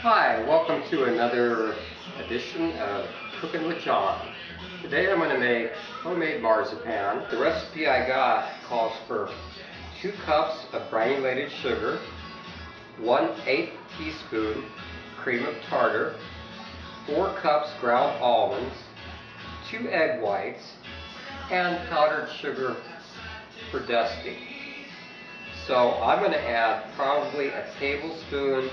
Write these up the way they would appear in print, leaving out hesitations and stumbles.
Hi, welcome to another edition of Cooking with John. Today I'm going to make homemade marzipan. The recipe I got calls for 2 cups of granulated sugar, 1/8 teaspoon cream of tartar, 4 cups ground almonds, 2 egg whites, and powdered sugar for dusting. So I'm going to add probably a tablespoon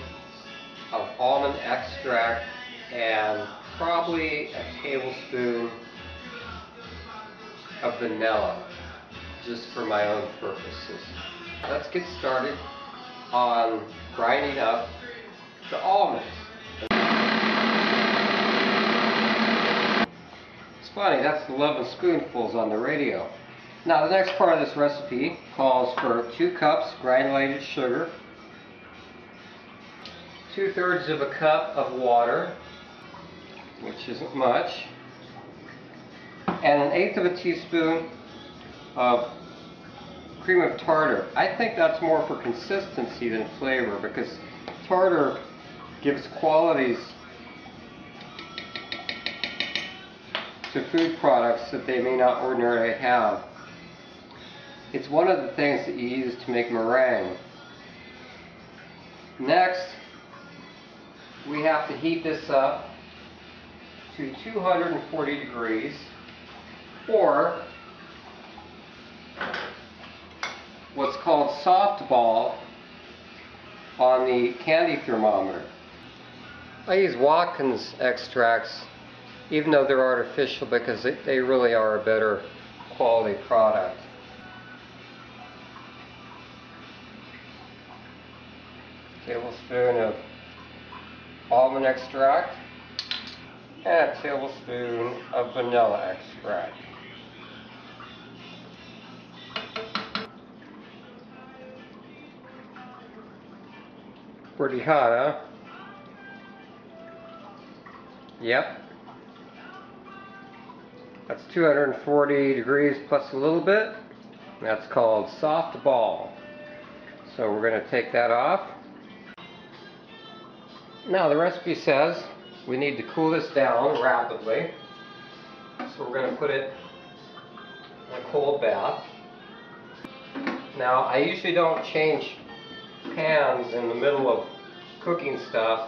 of almond extract and probably a tablespoon of vanilla, just for my own purposes. Let's get started on grinding up the almonds. It's funny, that's 11 spoonfuls on the radio. Now the next part of this recipe calls for 2 cups granulated sugar, 2/3 of a cup of water, which isn't much, and 1/8 of a teaspoon of cream of tartar. I think that's more for consistency than flavor, because tartar gives qualities to food products that they may not ordinarily have. It's one of the things that you use to make meringue. Next, we have to heat this up to 240 degrees, or what's called softball on the candy thermometer. I use Watkins extracts, even though they're artificial, because they really are a better quality product. Tablespoon of almond extract and a tablespoon of vanilla extract. Pretty hot, huh? Yep. That's 240 degrees plus a little bit. That's called softball. So we're going to take that off. Now the recipe says we need to cool this down rapidly, so we're going to put it in a cold bath. Now I usually don't change pans in the middle of cooking stuff,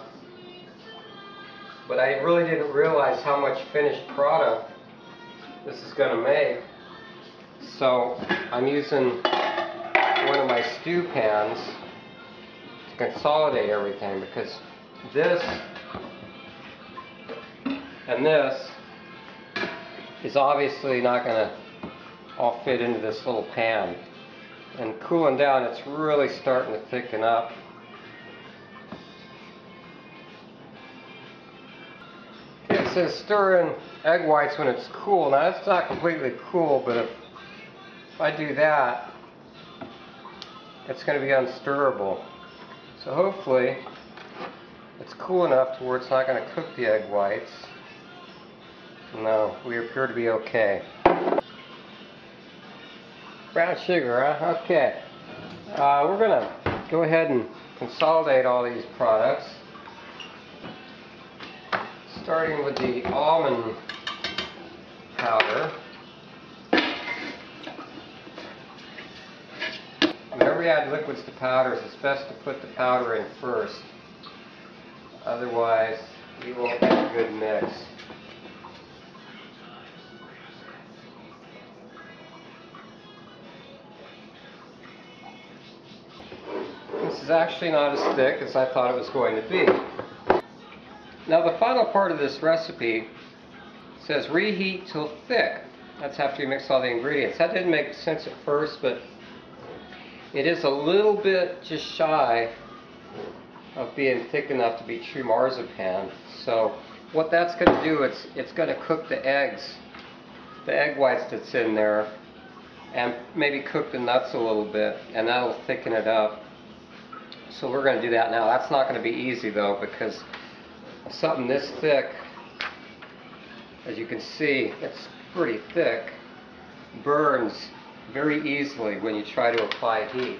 but I really didn't realize how much finished product this is going to make, so I'm using one of my stew pans to consolidate everything, because this and this is obviously not going to all fit into this little pan. And cooling down, it's really starting to thicken up. Okay, it says stir in egg whites when it's cool. Now it's not completely cool, but if I do that, it's going to be unstirrable. So hopefully it's cool enough to where it's not going to cook the egg whites. No, we appear to be okay. Brown sugar, huh? Okay. We're going to go ahead and consolidate all these products, starting with the almond powder. Whenever you add liquids to powders, it's best to put the powder in first. Otherwise, you won't get a good mix. This is actually not as thick as I thought it was going to be. Now the final part of this recipe says reheat till thick. That's after you mix all the ingredients. That didn't make sense at first, but it is a little bit just shy of being thick enough to be true marzipan. So what that's going to do, it's going to cook the eggs, the egg whites that's in there, and maybe cook the nuts a little bit, and that'll thicken it up. So we're going to do that now. That's not going to be easy though, because something this thick, as you can see, it's pretty thick, burns very easily when you try to apply heat.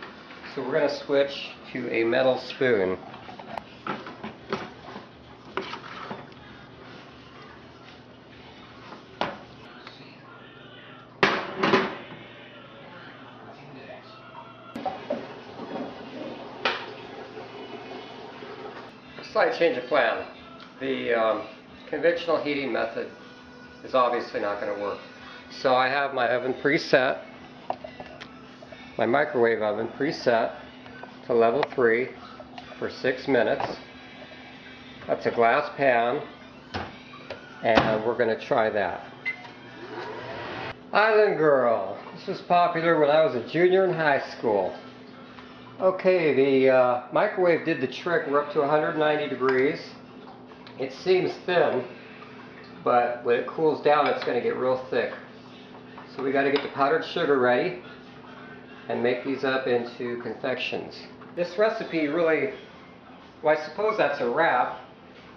So we're going to switch to a metal spoon. Slight change of plan. The conventional heating method is obviously not going to work. So I have my oven preset, my microwave oven preset to level 3 for 6 minutes. That's a glass pan, and we're going to try that. Island Girl. This was popular when I was a junior in high school. Okay, the microwave did the trick. We're up to 190 degrees. It seems thin, but when it cools down, it's going to get real thick. So we got to get the powdered sugar ready and make these up into confections. This recipe really, well, I suppose that's a wrap.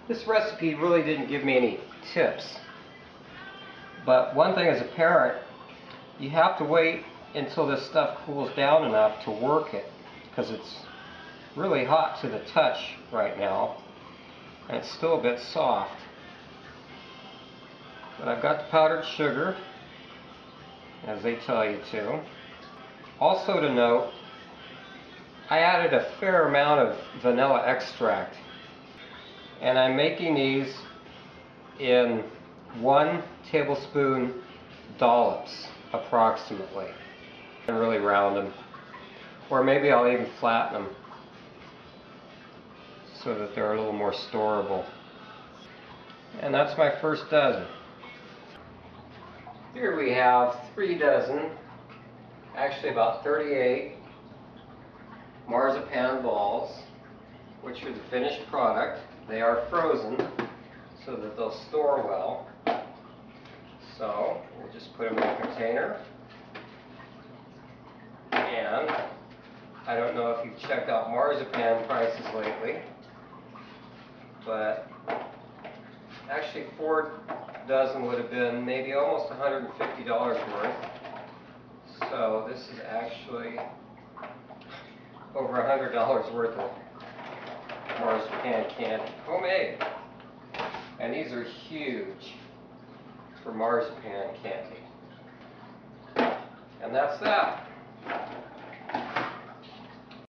This recipe really didn't give me any tips. But one thing as a parent, you have to wait until this stuff cools down enough to work it, because it's really hot to the touch right now, and it's still a bit soft. But I've got the powdered sugar, as they tell you to. Also to note, I added a fair amount of vanilla extract, and I'm making these in 1 tablespoon dollops approximately, and really round them, or maybe I'll even flatten them so that they're a little more storable. And that's my first dozen. Here we have 3 dozen, actually about 38 marzipan balls, which are the finished product. They are frozen so that they'll store well. So we'll just put them in a container. And I don't know if you've checked out marzipan prices lately, but actually 4 dozen would have been maybe almost $150 worth. So this is actually over $100 worth of marzipan candy, homemade. And these are huge for marzipan candy. And that's that.